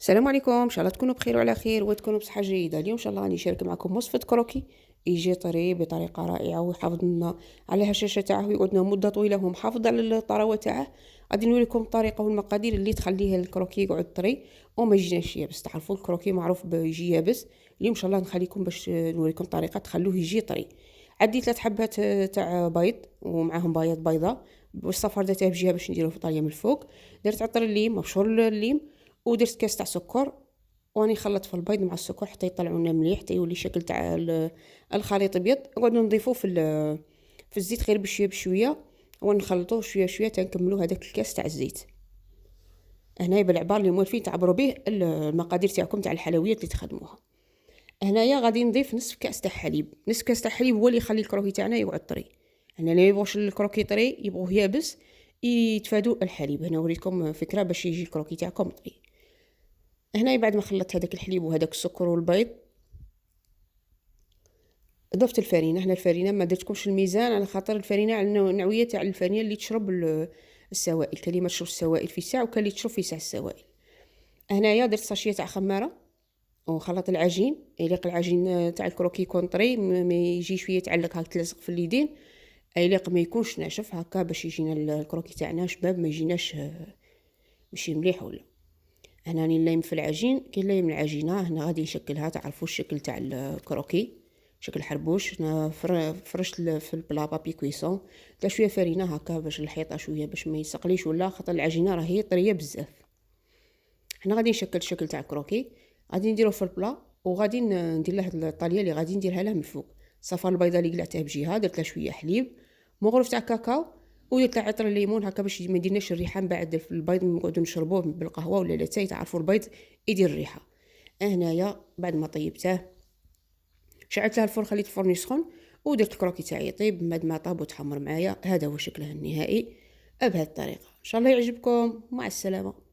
السلام عليكم، ان شاء الله تكونوا بخير وعلى خير وتكونوا بصحه جيده. اليوم ان شاء الله راني نشارك معكم وصفه كروكي يجي طري بطريقه رائعه ويحافظ لنا على الهشاشه تاعه ويقعد لنا مده طويله ومحافظ على الطراوه تاعه. غادي نوريكم الطريقه والمقادير اللي تخليه الكروكي يقعد طري وما يجيناش يابس. تعرفوا الكروكي معروف بيجي يابس. اليوم ان شاء الله نخليكم باش نوريكم طريقه تخلوه يجي طري. عندي 3 حبات تاع بيض ومعاهم بايض بيضه والصفار تاعه بجهه باش نديروه في طاليه من الفوق. درت عطر الليم مبشور الليم ودرت كاس تاع سكر واني خلط في البيض مع السكر حتى يطلعوا لنا مليح حتى يولي الشكل تاع الخليط ابيض. نقعدوا نضيفوه في الزيت غير بشويه بشويه ونخلطوه شويه شويه تنكملوا هذاك الكاس تاع الزيت. هنايا بالعبار اللي موالفين تعبروا به المقادير تاعكم تاع الحلويات اللي تخدموها. هنايا غادي نضيف نصف كاس تاع حليب. نصف كاس تاع حليب هو اللي يخلي الكروكي تاعنا يقعد طري. هنا لا يبغوش الكروكي طري يبغوه يابس يتفادوا الحليب. هنا وريتكم فكره باش يجي الكروكي تاعكم طري. هنا بعد ما خلطت هذاك الحليب وهذاك السكر والبيض ضفت الفرينه. هنا الفرينه ما درتكمش الميزان على خاطر الفرينه على النوعيه تاع الفرينه اللي تشرب السوائل. كاين اللي ما تشرب السوائل في ساعه وكاين اللي تشرب في ساعه السوائل. هنايا درت ساشيه تاع خماره وخلط العجين يليق العجين تاع الكروكي يكون طري ما يجي شويه يتعلق هكا تلصق في اليدين. يليق ما يكونش ناشف هكا باش يجينا الكروكي تاعنا شباب ما يجيناش ماشي مليح ولا. هنا راني نلايم في العجين كي نلايم العجينه. هنا غادي نشكلها. تعرفوا الشكل تاع الكروكي شكل حربوش. هنا فرشت في البلا بابي كويسون درت شويه فرينه هكا باش الحيطه شويه باش ما يسقليش ولا خاطر العجينه راهي طريه بزاف. هنا غادي نشكل الشكل تاع الكروكي غادي نديروه في البلا وغادي ندير له الطاليه اللي غادي نديرها له من الفوق. صفار البيضه اللي قلعتها بجهه درت له شويه حليب مغرف تاع كاكاو ودرت له عطر الليمون هكا باش ما يديرناش الريحه من بعد في البيض نقعدوا نشربوه بالقهوه ولا لاتاي. تعرفوا البيض يدير الريحه. هنايا بعد ما طيبته شعلت له الفرن خليت الفرن يسخن ودرت الكروكي تاعي يطيب. بعد ما طاب وتحمر معايا هذا هو شكله النهائي بهذه الطريقه. ان شاء الله يعجبكم. مع السلامه.